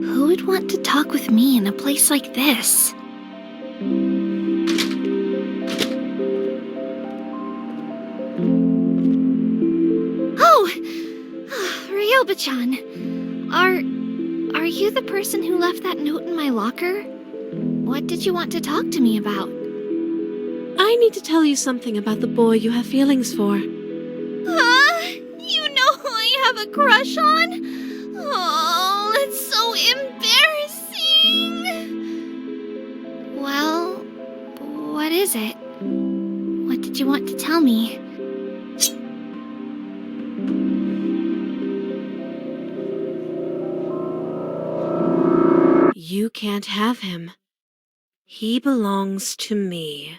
Who would want to talk with me in a place like this? Oh! Ryoba-chan! Are you the person who left that note in my locker? What did you want to talk to me about? I need to tell you something about the boy you have feelings for. You know who I have a crush on? Oh, that's so embarrassing. Well, what is it? What did you want to tell me? You can't have him. He belongs to me.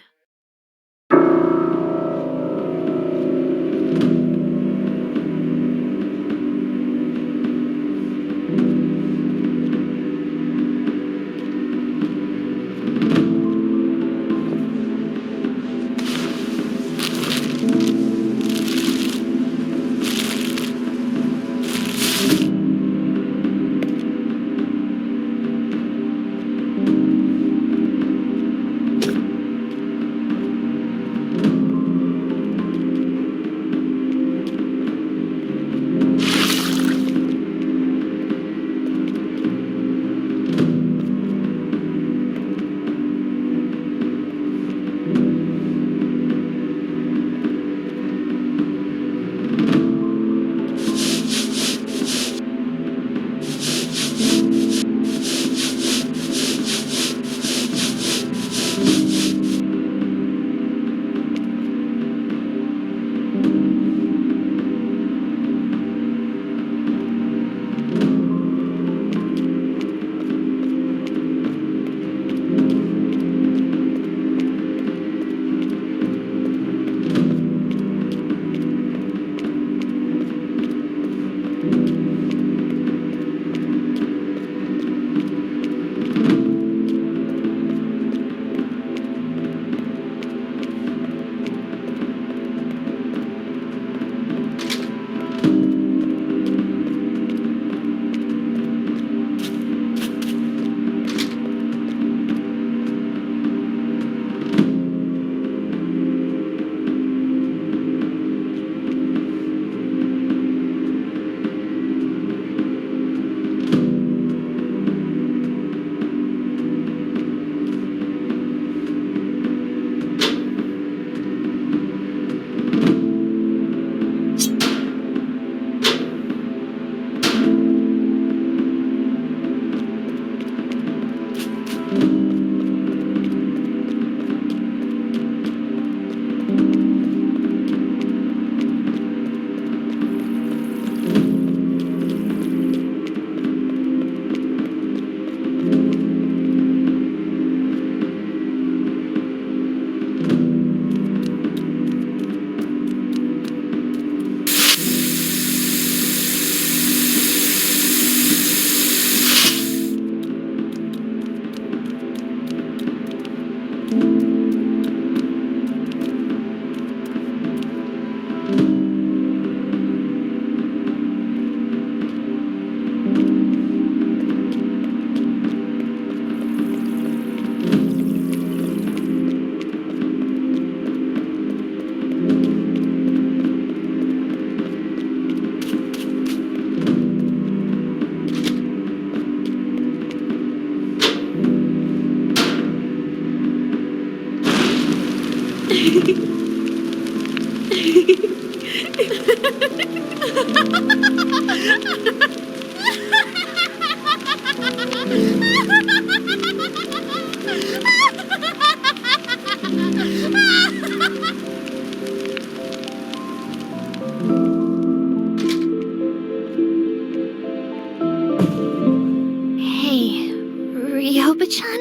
Hey, Ryoba-chan?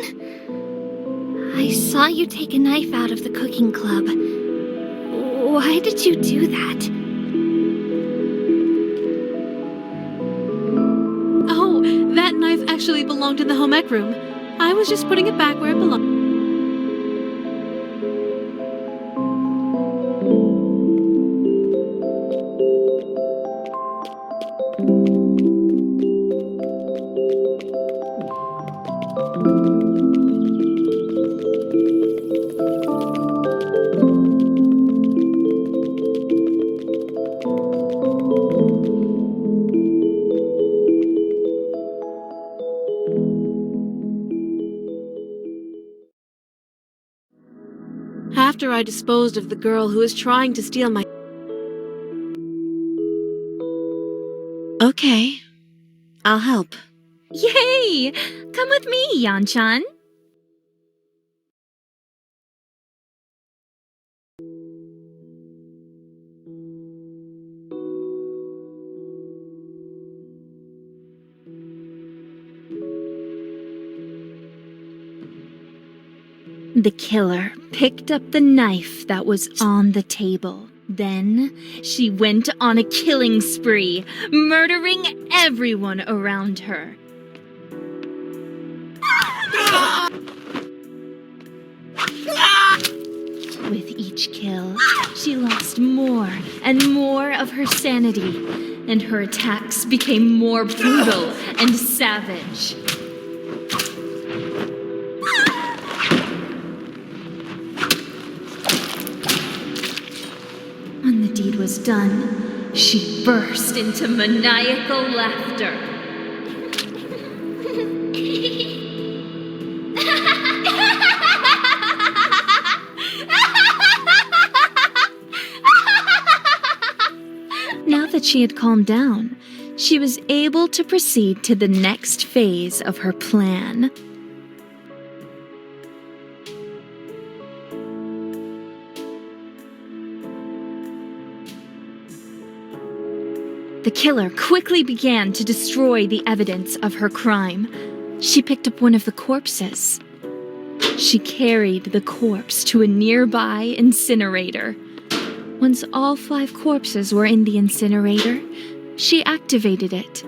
I saw you take a knife out of the cooking club. Why did you do that? Oh, that knife actually belonged in the home ec room. I was just putting it back where it belonged. After I disposed of the girl who was trying to steal my... Okay, I'll help. Yay! Come with me, Yan-chan. The killer picked up the knife that was on the table. Then she went on a killing spree, murdering everyone around her. With each kill, she lost more and more of her sanity, and her attacks became more brutal and savage. When the deed was done, she burst into maniacal laughter. Now that she had calmed down, she was able to proceed to the next phase of her plan. The killer quickly began to destroy the evidence of her crime. She picked up one of the corpses. She carried the corpse to a nearby incinerator. Once all 5 corpses were in the incinerator, she activated it.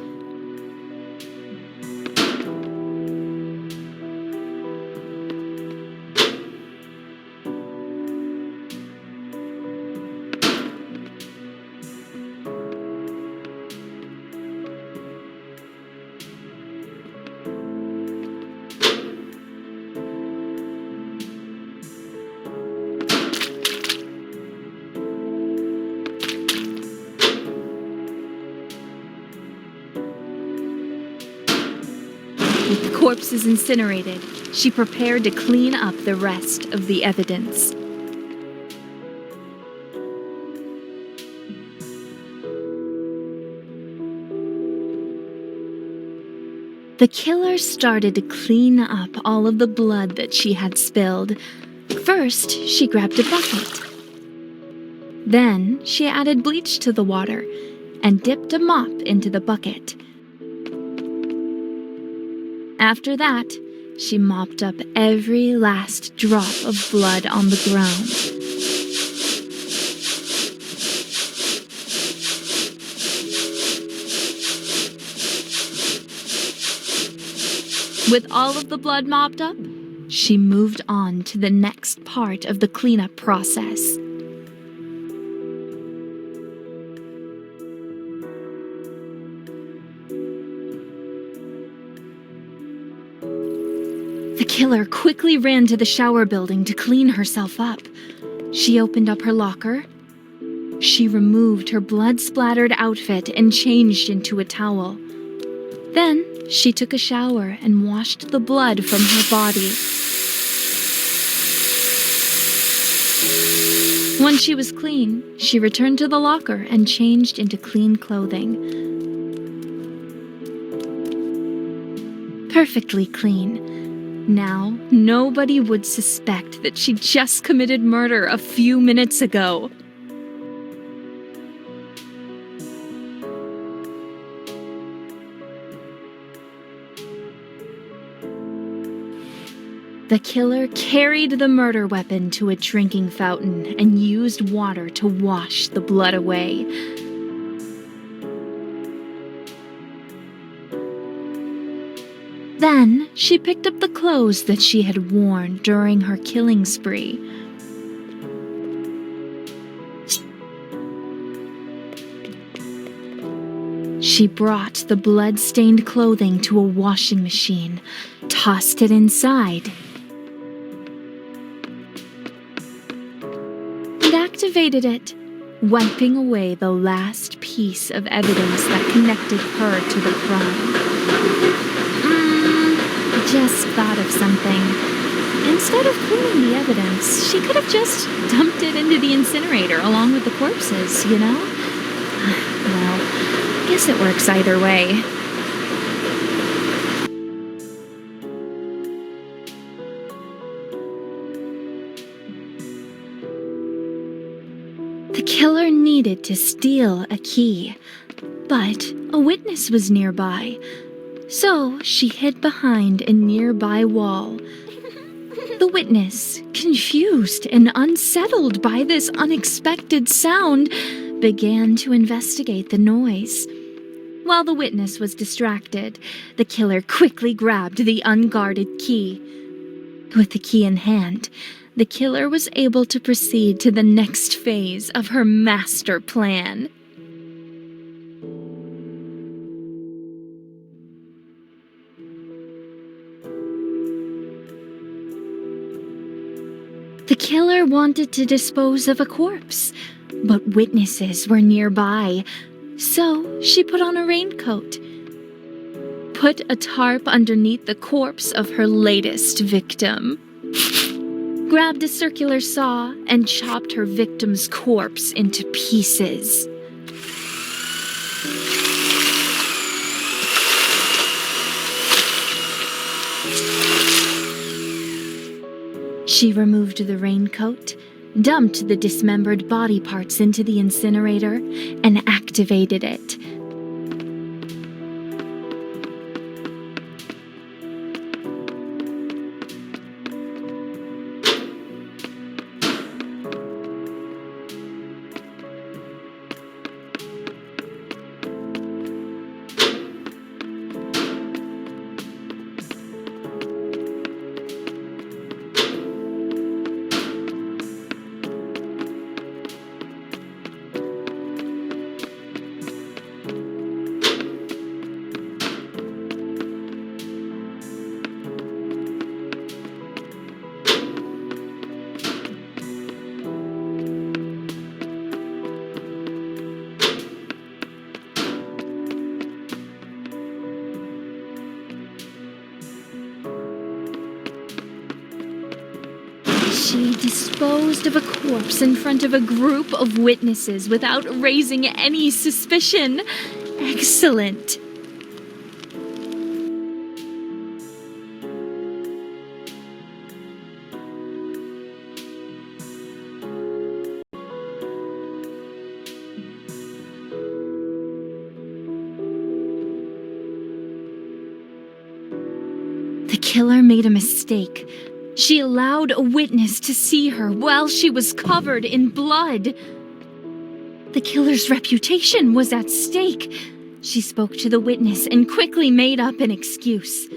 With the corpses incinerated, she prepared to clean up the rest of the evidence. The killer started to clean up all of the blood that she had spilled. First, she grabbed a bucket. Then, she added bleach to the water and dipped a mop into the bucket. After that, she mopped up every last drop of blood on the ground. With all of the blood mopped up, she moved on to the next part of the cleanup process. The killer quickly ran to the shower building to clean herself up. She opened up her locker. She removed her blood-splattered outfit and changed into a towel. Then, she took a shower and washed the blood from her body. Once she was clean, she returned to the locker and changed into clean clothing. Perfectly clean. Now, nobody would suspect that she just committed murder a few minutes ago. The killer carried the murder weapon to a drinking fountain and used water to wash the blood away. Then, she picked up the clothes that she had worn during her killing spree. She brought the blood-stained clothing to a washing machine, tossed it inside, and activated it, wiping away the last piece of evidence that connected her to the crime. Just thought of something. Instead of cleaning the evidence, she could have just dumped it into the incinerator along with the corpses, you know? Well, I guess it works either way. The killer needed to steal a key, but a witness was nearby. So she hid behind a nearby wall. The witness, confused and unsettled by this unexpected sound, began to investigate the noise. While the witness was distracted, the killer quickly grabbed the unguarded key. With the key in hand, the killer was able to proceed to the next phase of her master plan. The killer wanted to dispose of a corpse, but witnesses were nearby, so she put on a raincoat, put a tarp underneath the corpse of her latest victim, grabbed a circular saw, and chopped her victim's corpse into pieces. She removed the raincoat, dumped the dismembered body parts into the incinerator, and activated it. She disposed of a corpse in front of a group of witnesses without raising any suspicion. Excellent. The killer made a mistake. She allowed a witness to see her while she was covered in blood. The killer's reputation was at stake. She spoke to the witness and quickly made up an excuse.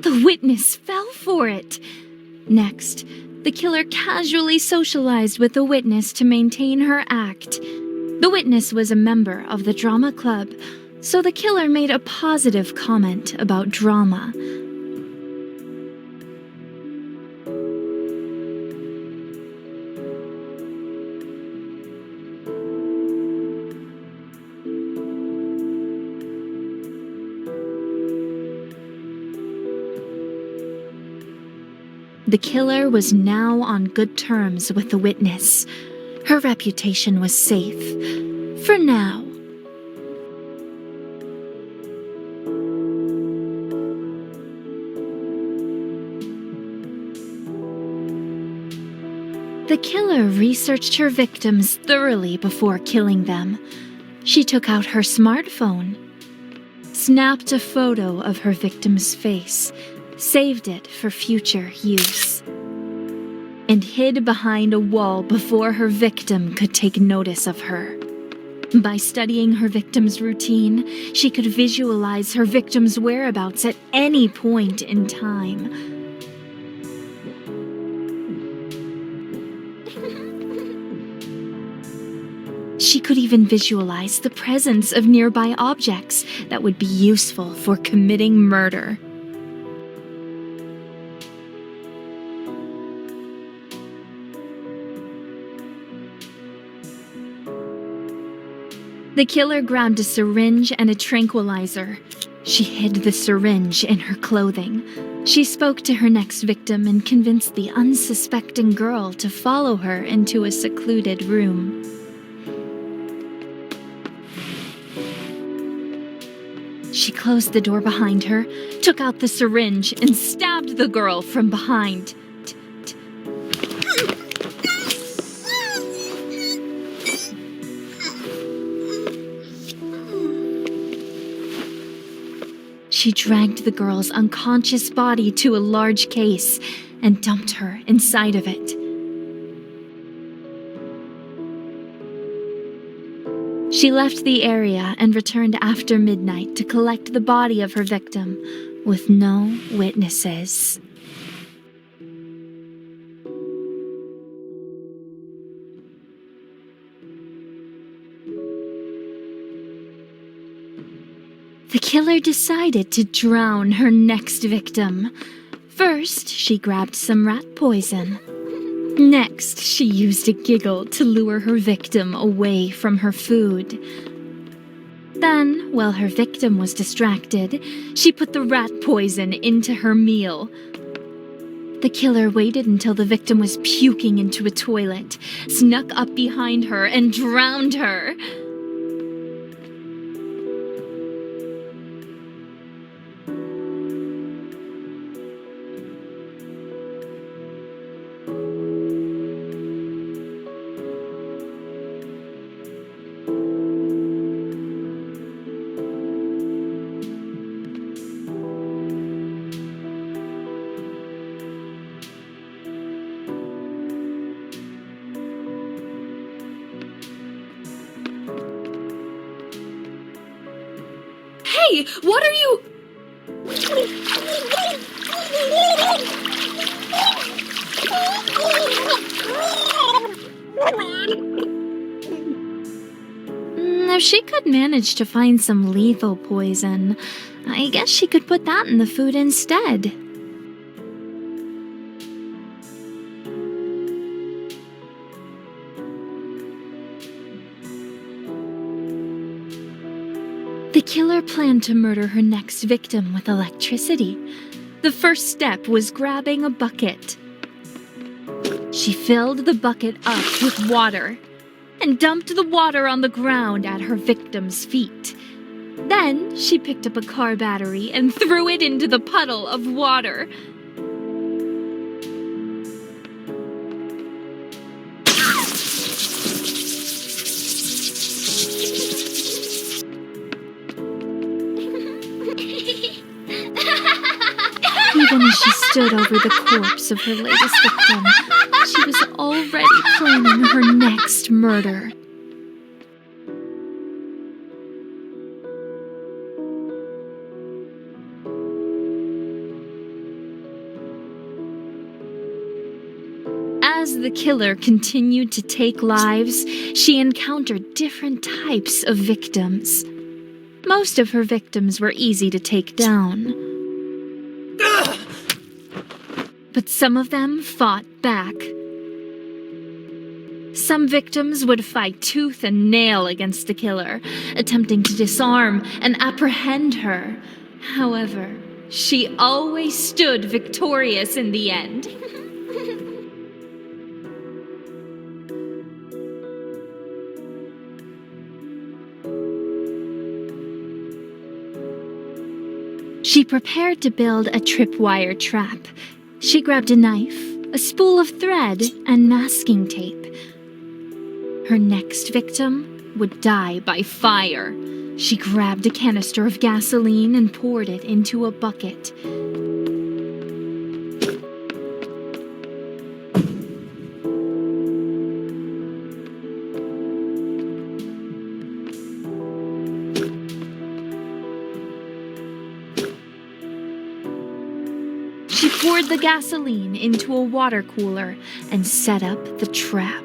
The witness fell for it. Next, the killer casually socialized with the witness to maintain her act. The witness was a member of the drama club, so the killer made a positive comment about drama. The killer was now on good terms with the witness. Her reputation was safe. For now. The killer researched her victims thoroughly before killing them. She took out her smartphone, snapped a photo of her victim's face, saved it for future use, and hid behind a wall before her victim could take notice of her. By studying her victim's routine, she could visualize her victim's whereabouts at any point in time. She could even visualize the presence of nearby objects that would be useful for committing murder. The killer grabbed a syringe and a tranquilizer. She hid the syringe in her clothing. She spoke to her next victim and convinced the unsuspecting girl to follow her into a secluded room. She closed the door behind her, took out the syringe, and stabbed the girl from behind. She dragged the girl's unconscious body to a large case and dumped her inside of it. She left the area and returned after midnight to collect the body of her victim, with no witnesses. The killer decided to drown her next victim. First, she grabbed some rat poison. Next, she used a giggle to lure her victim away from her food. Then, while her victim was distracted, she put the rat poison into her meal. The killer waited until the victim was puking into a toilet, snuck up behind her, and drowned her. Hey, what are you... If she could manage to find some lethal poison, I guess she could put that in the food instead. The killer planned to murder her next victim with electricity. The first step was grabbing a bucket. She filled the bucket up with water and dumped the water on the ground at her victim's feet. Then she picked up a car battery and threw it into the puddle of water. Even as she stood over the corpse of her latest victim, she was already planning her next murder. As the killer continued to take lives, she encountered different types of victims. Most of her victims were easy to take down, but some of them fought back. Some victims would fight tooth and nail against the killer, attempting to disarm and apprehend her. However, she always stood victorious in the end. She prepared to build a tripwire trap. She grabbed a knife, a spool of thread, and masking tape. Her next victim would die by fire. She grabbed a canister of gasoline and poured it into a bucket. She poured the gasoline into a water cooler and set up the trap.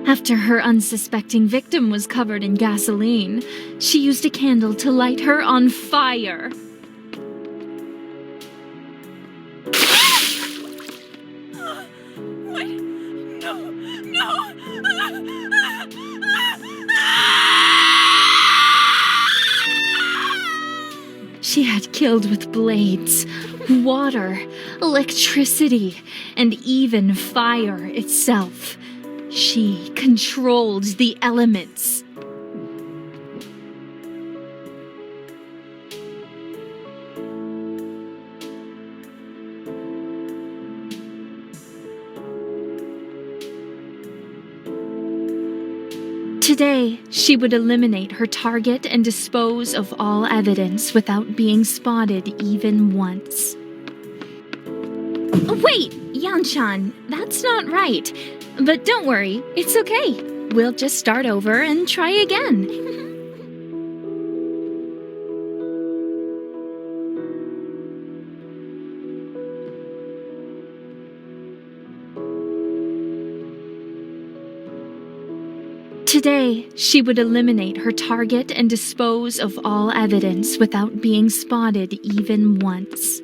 After her unsuspecting victim was covered in gasoline, she used a candle to light her on fire. What? No! No! She had killed with blades, water, electricity, and even fire itself. She controlled the elements. Today, she would eliminate her target and dispose of all evidence without being spotted even once. Wait, Yanchan, that's not right. But don't worry, it's okay. We'll just start over and try again. Today, she would eliminate her target and dispose of all evidence without being spotted even once.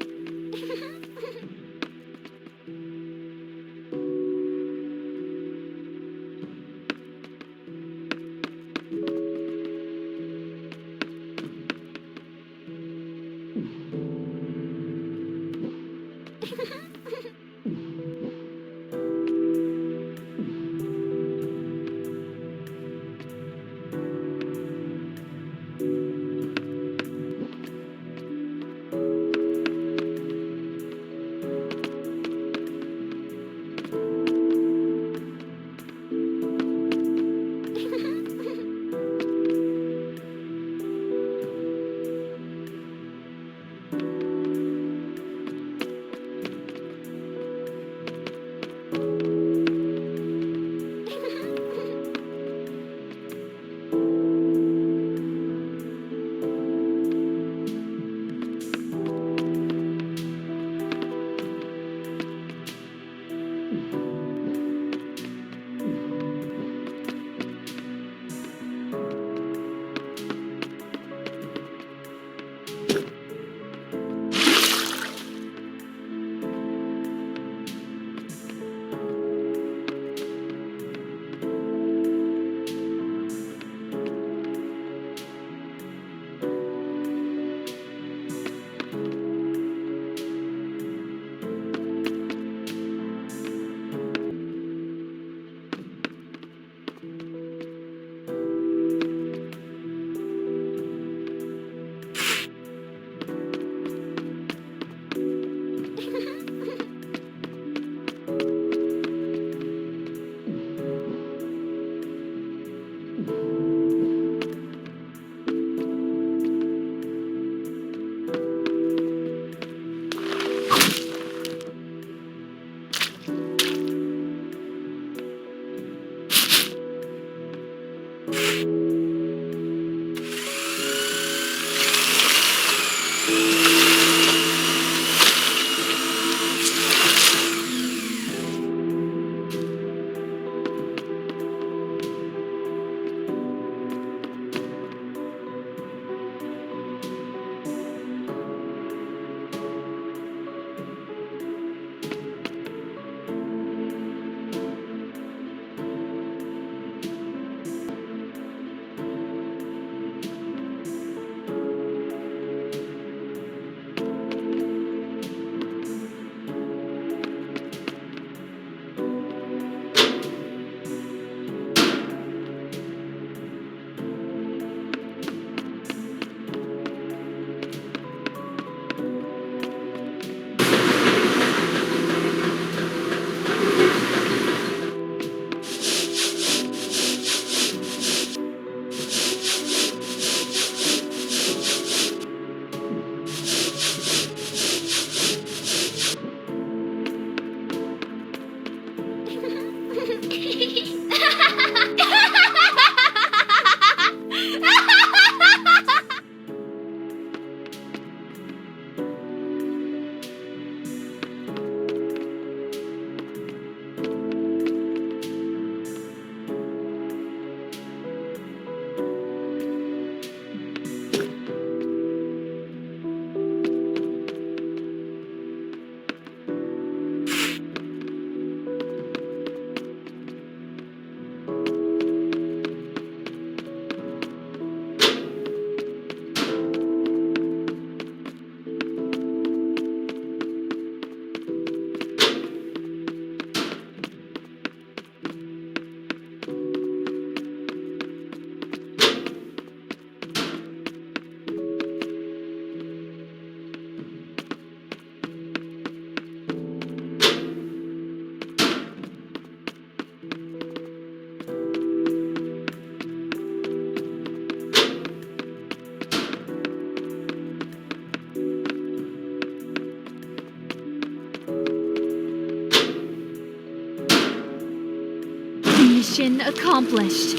Mission accomplished.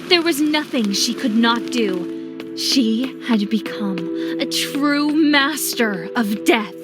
There was nothing she could not do. She had become a true master of death.